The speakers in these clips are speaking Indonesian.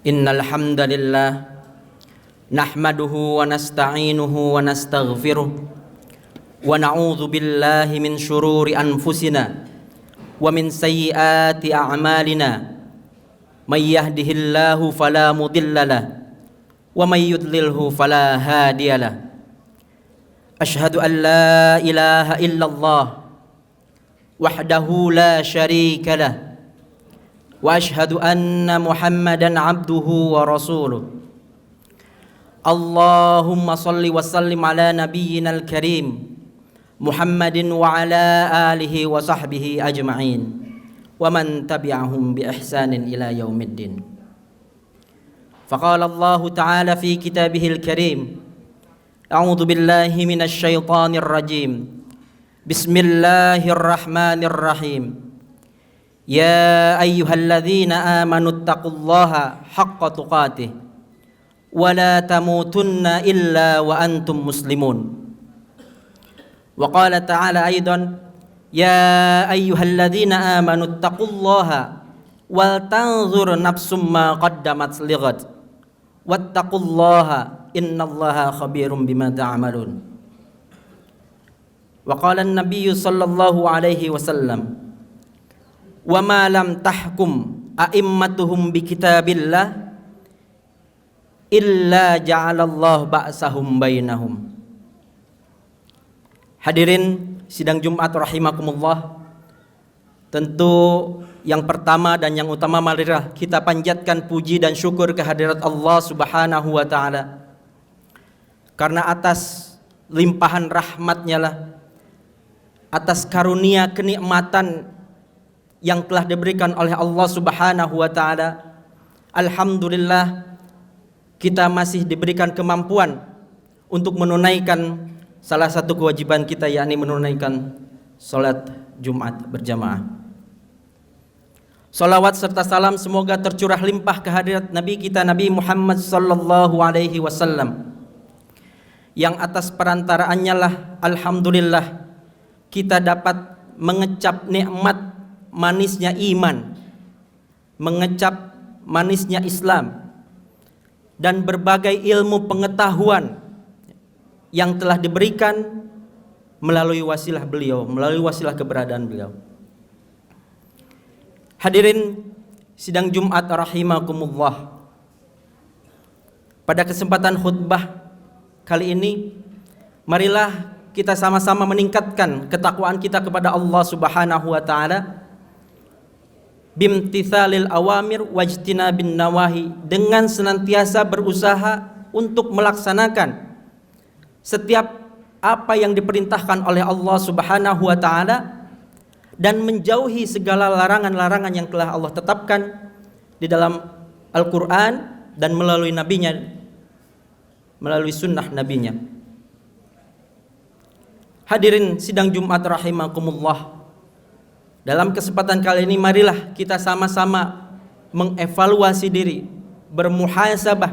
Innal hamdalillah nahmaduhu wa nasta'inuhu wa nastaghfiruh wa na'udzu billahi min shururi anfusina wa min sayyiati a'malina may yahdihillahu fala mudhillalah wa may yudlilhu fala hadiyalah. Ashhadu an la ilaha illallah wahdahu la syarika lah wa ashhadu anna Muhammadan abduhu wa rasuluh. Allahumma salli wa sallim ala nabiyyinal karim Muhammadin wa ala alihi wa sahbihi ajma'in wa man tabi'ahum bi ihsanin ila yaumiddin. Faqala Allah ta'ala fi kitabihil karim, a'udzu billahi minasy syaithanir rajim. Bismillahirrahmanirrahim. Ya ayyuhalladzina amanu taqullaha haqqa tuqatih wa la tamutunna illa wa antum muslimun. Wa qala ta'ala aidan, ya ayyuhalladzina amanu taqullaha wal tanzur nafsum ma qaddamat lighad wattaqullaha innallaha khabirum bima ta'malun. Wa qala an-nabiyyu sallallahu alaihi wasallam, wa ma lam tahkum a'immatuhum bi kitabillah illa ja'alallahu ba'sahum bainahum. Hadirin sidang Jumat rahimakumullah, tentu yang pertama dan yang utama marilah kita panjatkan puji dan syukur kehadirat Allah Subhanahu wa taala, karena atas limpahan rahmat-Nya lah, atas karunia kenikmatan yang telah diberikan oleh Allah Subhanahu wa taala, alhamdulillah kita masih diberikan kemampuan untuk menunaikan salah satu kewajiban kita, yakni menunaikan salat Jumat berjamaah. Salawat serta salam semoga tercurah limpah kehadirat Nabi kita Nabi Muhammad sallallahu alaihi wasallam, yang atas perantaraannya lah alhamdulillah kita dapat mengecap nikmat manisnya iman, mengecap manisnya Islam, dan berbagai ilmu pengetahuan yang telah diberikan melalui wasilah beliau, melalui wasilah keberadaan beliau. Hadirin sidang Jumat rahimakumullah, pada kesempatan khutbah kali ini marilah kita sama-sama meningkatkan ketakwaan kita kepada Allah Subhanahu wa taala bimtithalil awamir wajtinabin nawahi, dengan senantiasa berusaha untuk melaksanakan setiap apa yang diperintahkan oleh Allah Subhanahu wa taala dan menjauhi segala larangan-larangan yang telah Allah tetapkan di dalam Al-Qur'an dan melalui nabinya, melalui sunnah nabinya. Hadirin sidang Jumat rahimakumullah, dalam kesempatan kali ini marilah kita sama-sama mengevaluasi diri, bermuhasabah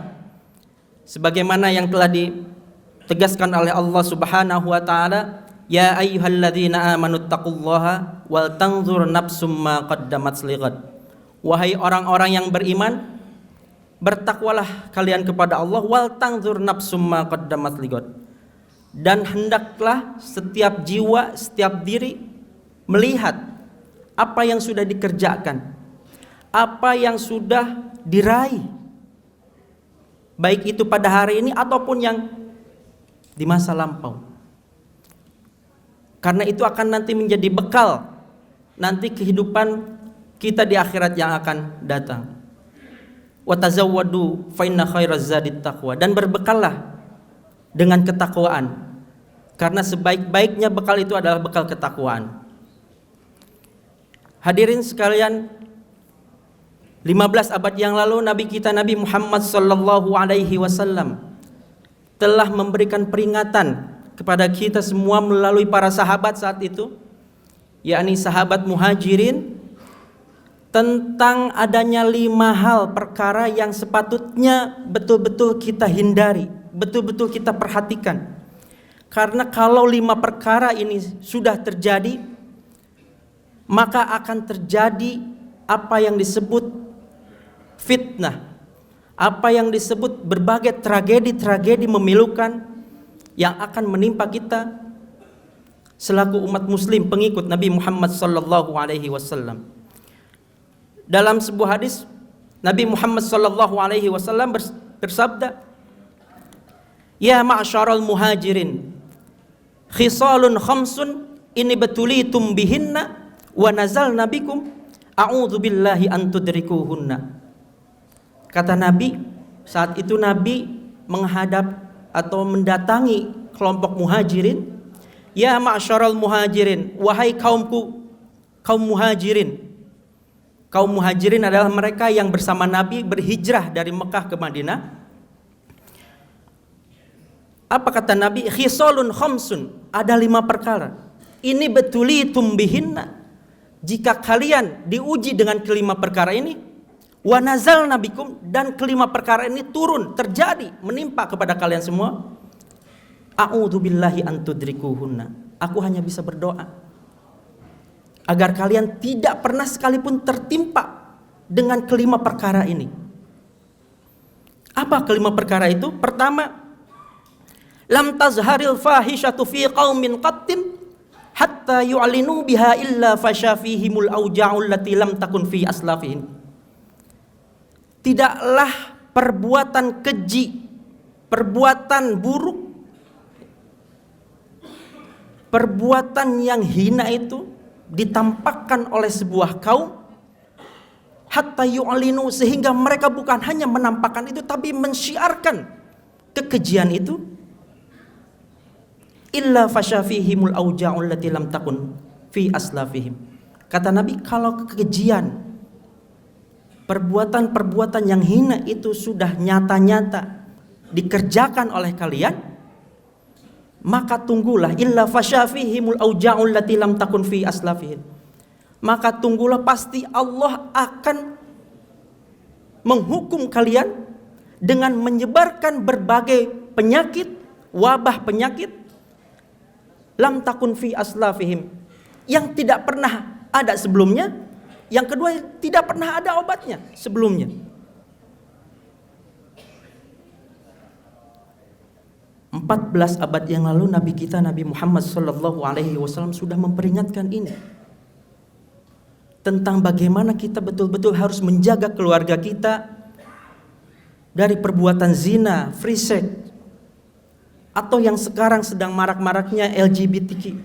sebagaimana yang telah ditegaskan oleh Allah Subhanahu wa taala, ya ayyuhalladzina amanu taqullaha wal tanzur nafsum ma qaddamat lighad. Wahai orang-orang yang beriman, bertakwalah kalian kepada Allah, wal tanzur nafsum ma qaddamat lighad, dan hendaklah setiap jiwa, setiap diri melihat apa yang sudah dikerjakan, apa yang sudah diraih, baik itu pada hari ini ataupun yang di masa lampau. Karena itu akan nanti menjadi bekal nanti kehidupan kita di akhirat yang akan datang. Wa tazawwadu fa inna khairaz zadit taqwa, dan berbekallah dengan ketakwaan, karena sebaik-baiknya bekal itu adalah bekal ketakwaan. Hadirin sekalian, 15 abad yang lalu Nabi kita Nabi Muhammad sallallahu alaihi wasallam telah memberikan peringatan kepada kita semua melalui para sahabat saat itu, yakni sahabat muhajirin, tentang adanya 5 hal perkara yang sepatutnya betul-betul kita hindari, betul-betul kita perhatikan. Karena kalau 5 perkara ini sudah terjadi, maka akan terjadi apa yang disebut fitnah, apa yang disebut berbagai tragedi-tragedi memilukan yang akan menimpa kita selaku umat muslim pengikut Nabi Muhammad sallallahu alaihi wasallam. Dalam sebuah hadis Nabi Muhammad sallallahu alaihi wasallam bersabda, "Ya ma'syaral muhajirin, khisalun khamsun ini betulitum bihinna wa nazalna bikum a'udzu billahi an tudrikuhunna." Kata Nabi, saat itu Nabi menghadap atau mendatangi kelompok muhajirin, "Ya ma'syaral muhajirin, wahai kaumku, kaum muhajirin." Kaum muhajirin adalah mereka yang bersama Nabi berhijrah dari Mekah ke Madinah. Apa kata Nabi? Khisalun khamsun, ada 5 perkara. Ini betulitum bihinna, jika kalian diuji dengan kelima perkara ini, wa nazalna bikum, dan kelima perkara ini turun, terjadi, menimpa kepada kalian semua, a'udzu billahi an tudrikuhunna, aku hanya bisa berdoa agar kalian tidak pernah sekalipun tertimpa dengan kelima perkara ini. Apa kelima perkara itu? Pertama, lam tazharil fahishatu fi qaumin qattin hatta yu'linu biha illa fashafihimul auja'ul lati lam takun fi aslafihim. Tidaklah perbuatan keji, perbuatan buruk, perbuatan yang hina itu ditampakkan oleh sebuah kaum hatta yu'linu, sehingga mereka bukan hanya menampakkan itu tapi mensyiarkan kekejian itu, illa fasyafihimul auja'ul lati lam takun fi aslafihim. Kata Nabi, kalau kekejian, perbuatan-perbuatan yang hina itu sudah nyata-nyata dikerjakan oleh kalian, maka tunggulah, illa fasyafihimul auja'ul lati lam takun fi aslafihim, maka tunggulah pasti Allah akan menghukum kalian dengan menyebarkan berbagai penyakit, wabah penyakit, lam takun fi aslafihim, yang tidak pernah ada sebelumnya. Yang kedua, tidak pernah ada obatnya sebelumnya. 14 abad yang lalu Nabi kita Nabi Muhammad sallallahu alaihi wasallam sudah memperingatkan ini, tentang bagaimana kita betul-betul harus menjaga keluarga kita dari perbuatan zina, free sex, atau yang sekarang sedang marak-maraknya LGBTQ.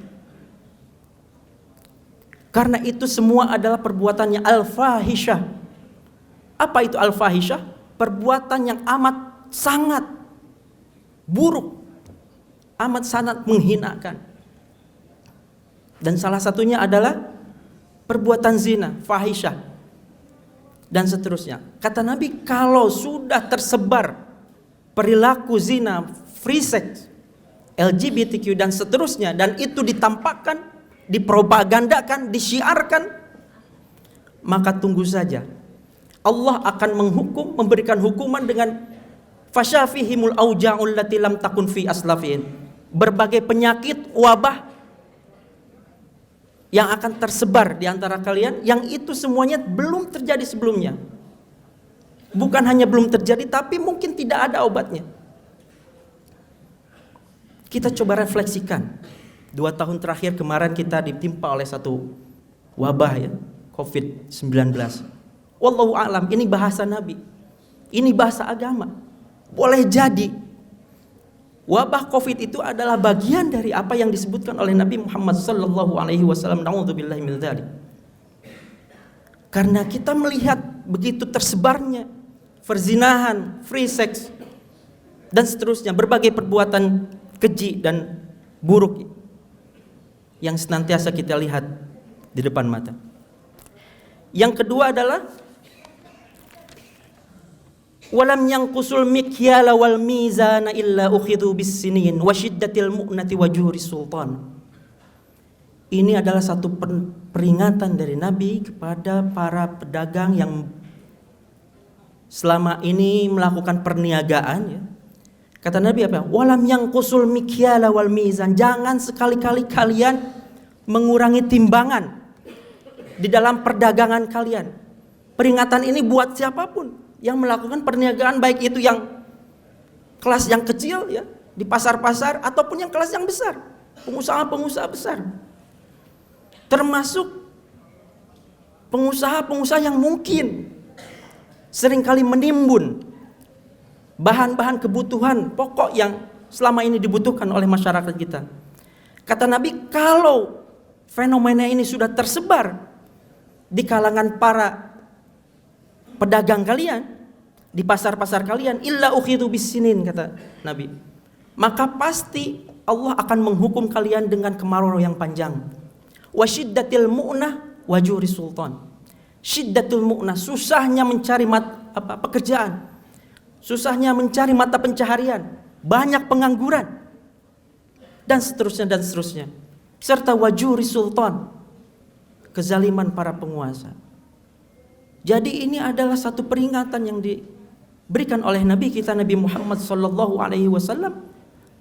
Karena itu semua adalah perbuatannya al-fahisyah. Apa itu al-fahisyah? Perbuatan yang amat sangat buruk, amat sangat menghinakan. Dan salah satunya adalah perbuatan zina, fahisyah, dan seterusnya. Kata Nabi, kalau sudah tersebar perilaku zina, free sex, LGBTQ dan seterusnya, dan itu ditampakkan, dipropagandakan, disiarkan, maka tunggu saja, Allah akan menghukum, memberikan hukuman dengan fasyafihimul auja'ul lati lam takun fi aslafihim, berbagai penyakit, wabah yang akan tersebar di antara kalian, yang itu semuanya belum terjadi sebelumnya. Bukan hanya belum terjadi, tapi mungkin tidak ada obatnya. Kita coba refleksikan. 2 tahun terakhir kemarin kita ditimpa oleh satu wabah, ya, COVID-19. Wallahu a'lam, ini bahasa Nabi, ini bahasa agama. Boleh jadi wabah COVID itu adalah bagian dari apa yang disebutkan oleh Nabi Muhammad sallallahu alaihi wasallam. Na'udzubillahi min dzalik. Karena kita melihat begitu tersebarnya perzinahan, free sex, dan seterusnya, berbagai perbuatan keji dan buruk yang senantiasa kita lihat di depan mata. Yang kedua adalah walam yanqusul mikyala wal mizana illa ukhidhu bis sinin wa syiddatil mu'nati wa juhri sultan. Ini adalah satu peringatan dari Nabi kepada para pedagang yang selama ini melakukan perniagaan, ya. Kata Nabi apa? Walam yanqusul mikyala wal mizan, jangan sekali-kali kalian mengurangi timbangan di dalam perdagangan kalian. Peringatan ini buat siapapun, yang melakukan perniagaan, baik itu yang kelas yang kecil ya di pasar-pasar ataupun yang kelas yang besar, pengusaha-pengusaha besar. Termasuk pengusaha-pengusaha yang mungkin seringkali menimbun bahan-bahan kebutuhan pokok yang selama ini dibutuhkan oleh masyarakat kita. Kata Nabi, kalau fenomena ini sudah tersebar di kalangan para pedagang kalian, di pasar-pasar kalian, illa ukhidhu bisinin, kata Nabi, maka pasti Allah akan menghukum kalian dengan kemarau yang panjang. Wa syiddatil mu'nah wa juri sultan. Syiddatul mu'nah, susahnya mencari pekerjaan, susahnya mencari mata pencaharian, banyak pengangguran, dan seterusnya, serta wajuri sultan, kezaliman para penguasa. Jadi ini adalah satu peringatan yang diberikan oleh Nabi kita, Nabi Muhammad SAW,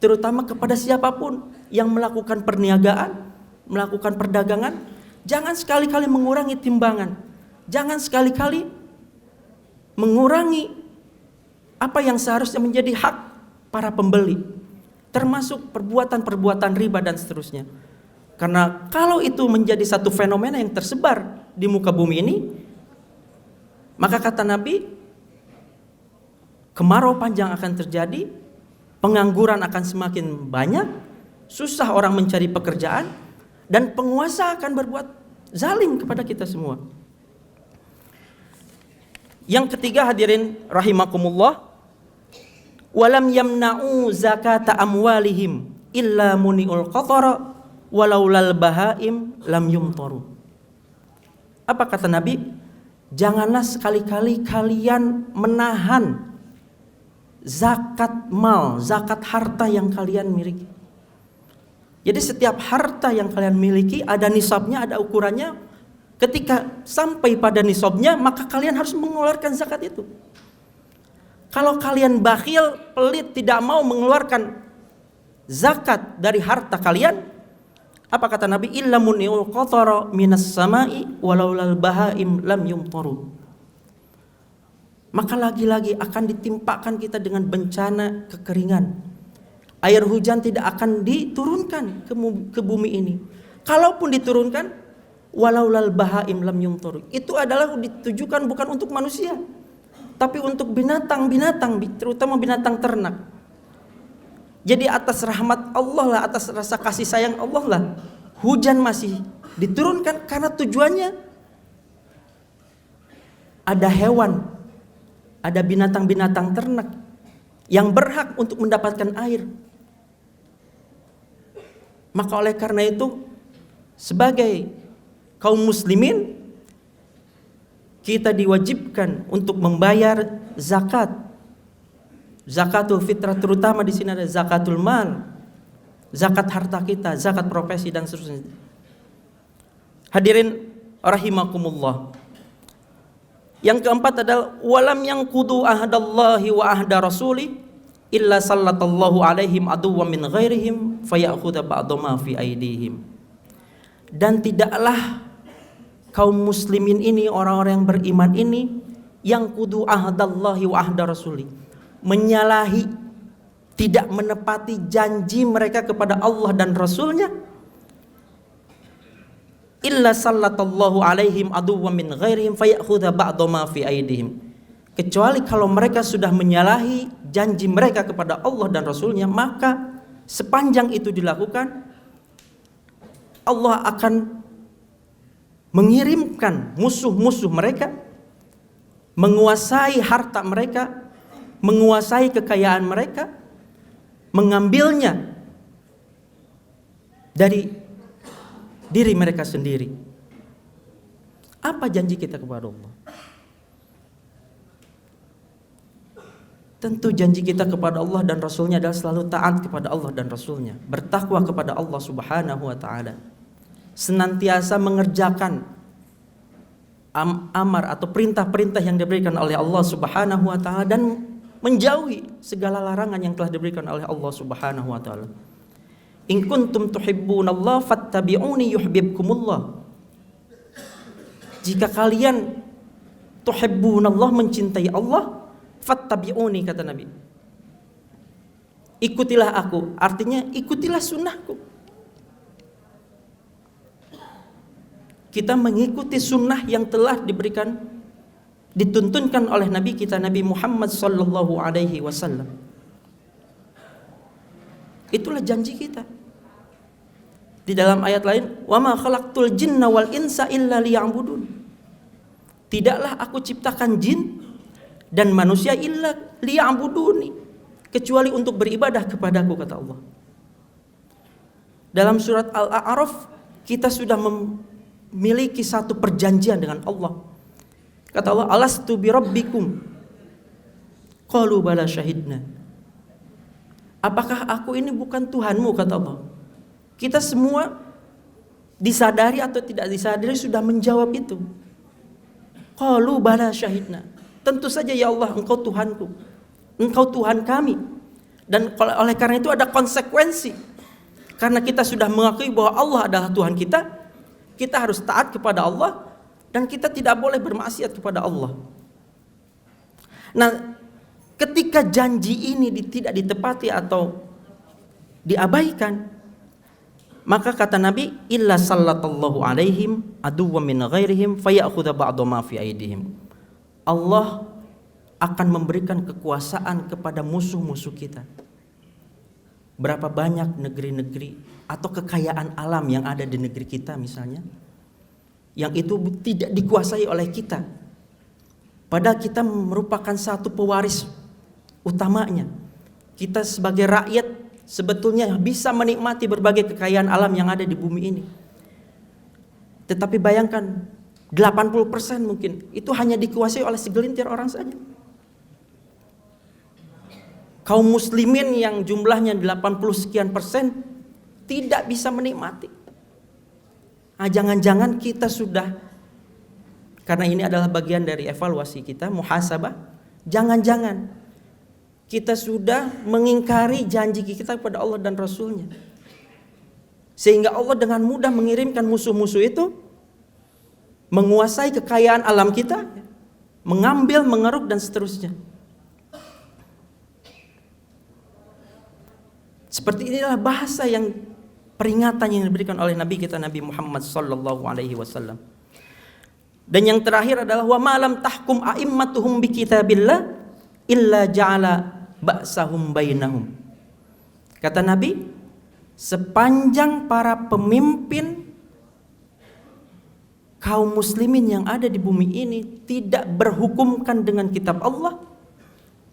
terutama kepada siapapun yang melakukan perniagaan, melakukan perdagangan. Jangan sekali-kali mengurangi timbangan, jangan sekali-kali mengurangi apa yang seharusnya menjadi hak para pembeli, termasuk perbuatan-perbuatan riba dan seterusnya. Karena kalau itu menjadi satu fenomena yang tersebar di muka bumi ini, maka kata Nabi, kemarau panjang akan terjadi, pengangguran akan semakin banyak, susah orang mencari pekerjaan, dan penguasa akan berbuat zalim kepada kita semua. Yang ketiga, hadirin rahimakumullah, walam yamna'u zakata amwalihim illa muni'ul qatara walaulal bahaim lam yumtaru. Apa kata Nabi? Janganlah sekali-kali kalian menahan zakat mal, zakat harta yang kalian miliki. Jadi setiap harta yang kalian miliki ada nisabnya, ada ukurannya. Ketika sampai pada nisabnya, maka kalian harus mengeluarkan zakat itu. Kalau kalian bakhil, pelit, tidak mau mengeluarkan zakat dari harta kalian, apa kata Nabi? Illa muni'ul qatara minas sama'i walaulal bahaim lam yumtaru. Maka lagi-lagi akan ditimpakan kita dengan bencana kekeringan. Air hujan tidak akan diturunkan ke bumi ini. Kalaupun diturunkan, walaulal bahaim lam yumtaru. Itu adalah ditujukan bukan untuk manusia, tapi untuk binatang-binatang, terutama binatang ternak. Jadi atas rahmat Allah lah, atas rasa kasih sayang Allah lah, hujan masih diturunkan karena tujuannya ada hewan, ada binatang-binatang ternak yang berhak untuk mendapatkan air. Maka oleh karena itu, sebagai kaum muslimin, kita diwajibkan untuk membayar zakat. Zakatul fitrah, terutama di sini ada zakatul mal, zakat harta kita, zakat profesi dan seterusnya. Hadirin rahimakumullah. Yang keempat adalah walam yanqudu ahdallahi wa ahda rasuli illa sallatallahu alaihim aduwwan min ghairihim fayakhudha ba'dha ma fi aidihim. Dan tidaklah kaum muslimin ini, orang-orang yang beriman ini, yang kudu ahdallahi wa ahda rasuli, menyalahi, tidak menepati janji mereka kepada Allah dan Rasulnya, illa sallatallahu alaihim aduwwan min ghairihim fayakhudha ba'dha ma fi aidihim, kecuali kalau mereka sudah menyalahi janji mereka kepada Allah dan Rasulnya, maka sepanjang itu dilakukan, Allah akan mengirimkan musuh-musuh mereka, menguasai harta mereka, menguasai kekayaan mereka, mengambilnya dari diri mereka sendiri. Apa janji kita kepada Allah? Tentu janji kita kepada Allah dan Rasulnya adalah selalu taat kepada Allah dan Rasulnya, bertakwa kepada Allah Subhanahu wa ta'ala, senantiasa mengerjakan amar atau perintah-perintah yang diberikan oleh Allah Subhanahu wa ta'ala, dan menjauhi segala larangan yang telah diberikan oleh Allah Subhanahu wa ta'ala. In kuntum tuhibbunallaha fattabi'uni yuhibbukumullah. Jika kalian tuhibbunallah, mencintai Allah, fattabi'uni, kata Nabi. Ikutilah aku, artinya ikutilah sunnahku. Kita mengikuti sunnah yang telah dituntunkan oleh Nabi kita, Nabi Muhammad sallallahu alaihi wasallam. Itulah janji kita. Di dalam ayat lain, wa ma khalaqtul jinna wal insa illa liya'budun. Tidaklah aku ciptakan jin dan manusia illa liya'buduni, kecuali untuk beribadah kepadaku, kata Allah. Dalam surat Al-A'raf kita sudah memiliki satu perjanjian dengan Allah. Kata Allah, alastu bi rabbikum, qalu bala syahidna. Apakah aku ini bukan Tuhanmu, kata Allah. Kita semua disadari atau tidak disadari sudah menjawab itu. Qalu bala syahidna. Tentu saja ya Allah, Engkau Tuhanku, Engkau Tuhan kami. Dan oleh karena itu ada konsekuensi. Karena kita sudah mengakui bahwa Allah adalah Tuhan kita, kita harus taat kepada Allah dan kita tidak boleh bermaksiat kepada Allah. Nah, ketika janji ini tidak ditepati atau diabaikan, maka kata Nabi, illa sallatallahu alaihim aduwwan min ghairihim fayakhudha ba'dha ma fi aidihim. Allah akan memberikan kekuasaan kepada musuh-musuh kita. Berapa banyak negeri-negeri atau kekayaan alam yang ada di negeri kita misalnya, yang itu tidak dikuasai oleh kita, padahal kita merupakan satu pewaris utamanya. Kita sebagai rakyat sebetulnya bisa menikmati berbagai kekayaan alam yang ada di bumi ini. Tetapi bayangkan 80% mungkin itu hanya dikuasai oleh segelintir orang saja. Kaum muslimin yang jumlahnya 80 sekian persen tidak bisa menikmati. Jangan-jangan kita sudah, karena ini adalah bagian dari evaluasi kita, muhasabah, jangan-jangan kita sudah mengingkari janji kita kepada Allah dan Rasulnya, sehingga Allah dengan mudah mengirimkan musuh-musuh itu menguasai kekayaan alam kita, mengambil, mengeruk dan seterusnya. Seperti inilah bahasa yang peringatan yang diberikan oleh Nabi kita, Nabi Muhammad sallallahu alaihi wasallam. Dan yang terakhir adalah wa ma lam tahkum a'immatuhum bi kitabillah illa ja'ala ba'sahum bainahum. Kata Nabi, sepanjang para pemimpin kaum muslimin yang ada di bumi ini tidak berhukumkan dengan kitab Allah,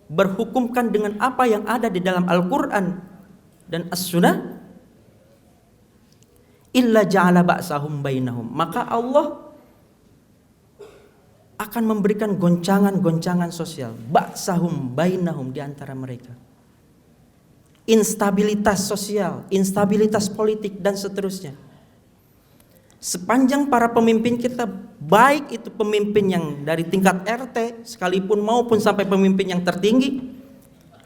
berhukumkan dengan apa yang ada di dalam Al-Quran dan As-Sunnah, illa ja'ala ba'sahum bainahum, maka Allah akan memberikan goncangan-goncangan sosial, ba'sahum bainahum, di antara mereka. Instabilitas sosial, instabilitas politik dan seterusnya. Sepanjang para pemimpin kita, baik itu pemimpin yang dari tingkat RT sekalipun maupun sampai pemimpin yang tertinggi,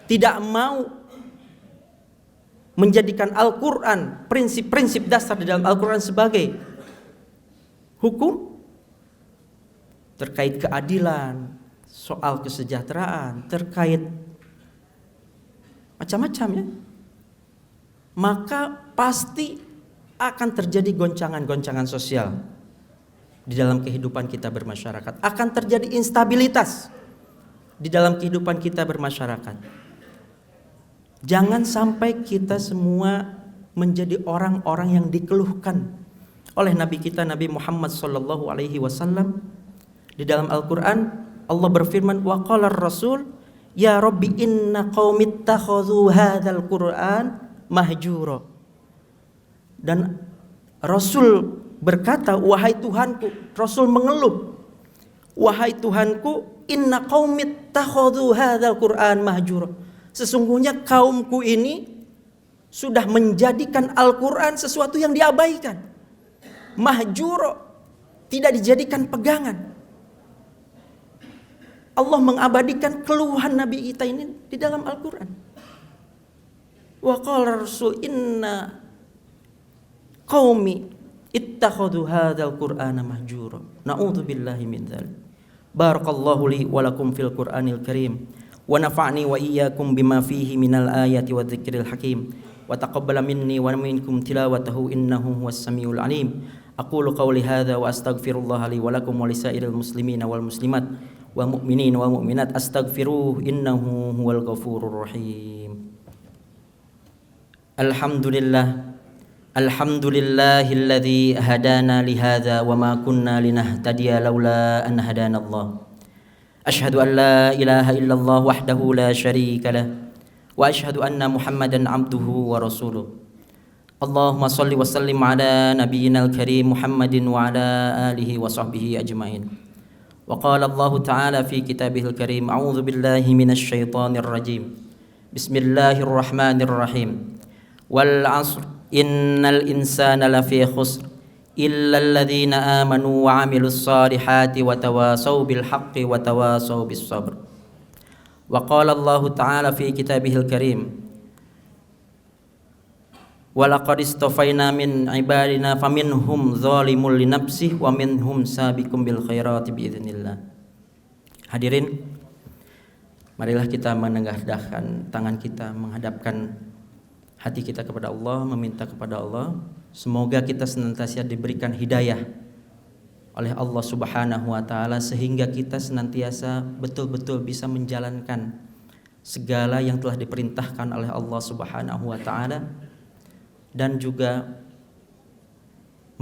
tidak mau menjadikan Al-Quran, prinsip-prinsip dasar di dalam Al-Quran sebagai hukum terkait keadilan, soal kesejahteraan, terkait macam-macam ya, maka pasti akan terjadi goncangan-goncangan sosial di dalam kehidupan kita bermasyarakat, akan terjadi instabilitas di dalam kehidupan kita bermasyarakat. Jangan sampai kita semua menjadi orang-orang yang dikeluhkan oleh Nabi kita, Nabi Muhammad sallallahu alaihi wasallam. Di dalam Al-Quran Allah berfirman, wa qala ar-rasul ya rabbi inna qaumi ittakhadhu hadzal qur'an mahjura. Dan Rasul berkata, wahai Tuhanku, Rasul mengeluh, wahai Tuhanku, inna qaumi ittakhadhu hadzal qur'an mahjura. Sesungguhnya kaumku ini sudah menjadikan Al-Quran sesuatu yang diabaikan. Mahjuro, tidak dijadikan pegangan. Allah mengabadikan keluhan Nabi kita ini di dalam Al-Quran. Wa qala rasul inna qaumi ittakhadhu hadzal qur'ana mahjura. Na'udzubillahi min dzalik. Barakallahu li wa lakum fil Qur'anil Karim wa nafa'ni wa iyyakum bima fihi minal ayati wadh-dhikril hakim wa taqabbala minni wa minkum tilawatahu innahu huwas samiul alim. Aqulu qawli hadza wa astaghfirullaha li wa lakum wa lisairil muslimina wal muslimat wa mu'minin wa mu'minat astaghfiruhu innahu huwal ghafurur rahim. Alhamdulillah Alhamdulillahilladzi hadana li hadza wa ma kunna linahtadiya laula an hadanallah. Asyhadu an la ilaha illallah wahdahu la syarika lah wa asyhadu anna Muhammadan abduhu wa rasuluh. Allahumma shalli wa sallim ala nabiyyinal karim Muhammadin wa ala alihi wa sahbihi ajmain. Wa qala Allah ta'ala fi kitabihil karim a'udzu billahi minasy syaithanir rajim. Bismillahirrahmanirrahim. Wal 'asr innal insana lafi khusr illa alladhina amanu wa 'amilus solihati wa tawasaw bil haqqi wa tawasaw bis sabr. Wa qala Allah ta'ala fi kitabihil karim wa laqad istafaina min ibadina faminhum zalimun li nafsihi wa minhum sabiqum bil khairati biidznillah. Hadirin, marilah kita menengadahkan tangan kita, menghadapkan hati kita kepada Allah, meminta kepada Allah semoga kita senantiasa diberikan hidayah oleh Allah Subhanahu wa taala sehingga kita senantiasa betul-betul bisa menjalankan segala yang telah diperintahkan oleh Allah Subhanahu wa taala dan juga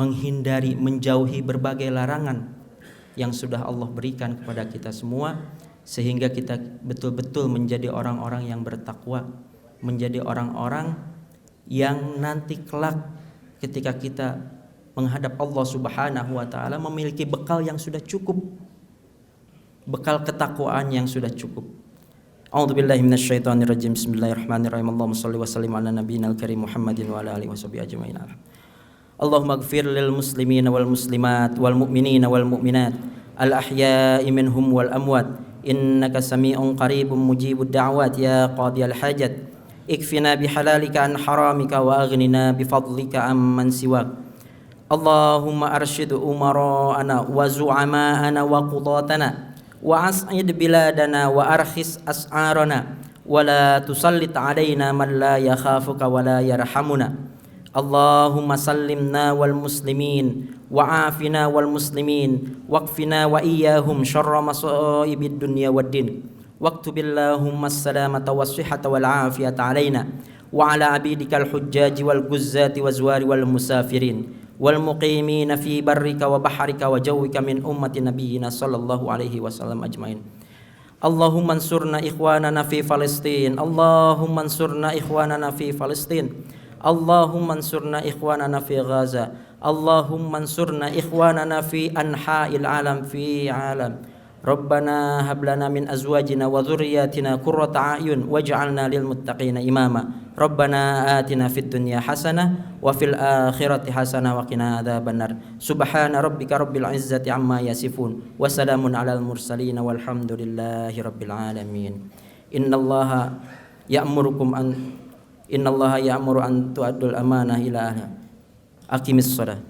menjauhi berbagai larangan yang sudah Allah berikan kepada kita semua sehingga kita betul-betul menjadi orang-orang yang bertakwa, menjadi orang-orang yang nanti kelak ketika kita menghadap Allah Subhanahu wa taala memiliki bekal yang sudah cukup, bekal ketakwaan yang sudah cukup. A'udzubillahi minasyaitonirrajim. Bismillahirrahmanirrahim. Allahumma shalli wa sallim ala nabiyyinal karim Muhammadin wa ala alihi washabihi ajmain. Allahumma ighfir lil muslimina wal muslimat wal mu'minina wal mu'minat al ahya'i minhum wal amwat innaka sami'un qaribun mujibud da'wat ya qadiyal hajat. Ikfina bihalalika an haramika wa aghnina bifadlika amman siwak. Allahumma arshid umara'ana wa zu'ama'ana wa qudatana wa as'id biladana wa arkhis as'arana wa la tusallit alaina man la yakhafuka wa la yarhamuna. Allahumma sallimna wal muslimin wa afina wal muslimin waqfina wa iyyahum syarra masaibid dunya wad din. Waqtubillahumma as-salamata was-sihhata wal-'afiyata 'alaina wa 'ala 'abidikal hujjaji wal guzzati waz-zuwari wal musafirin wal muqimina fi barrika wa bahrika wa jawwika min ummati nabiyyina sallallahu alaihi wasallam ajmain. Allahumma ansurna ikhwanana fi Palestin. Allahumma ansurna ikhwanana fi Palestin. Allahumma ansurna ikhwanana fi Gaza. Allahumma ansurna ikhwanana fi anha'il alam fi alam. Rabbana hab lana min azwajina wa dhurriyyatina qurrata a'yun waj'alna lil muttaqina imama. Rabbana atina fid dunya hasanah wa fil akhirati hasanah wa qina adzabannar. Subhana rabbika rabbil izzati amma yasifun wa salamun alal mursalin walhamdulillahi rabbil alamin. Innallaha ya'muru an tu'addul amanah ila ahliha. Aqimis shalah.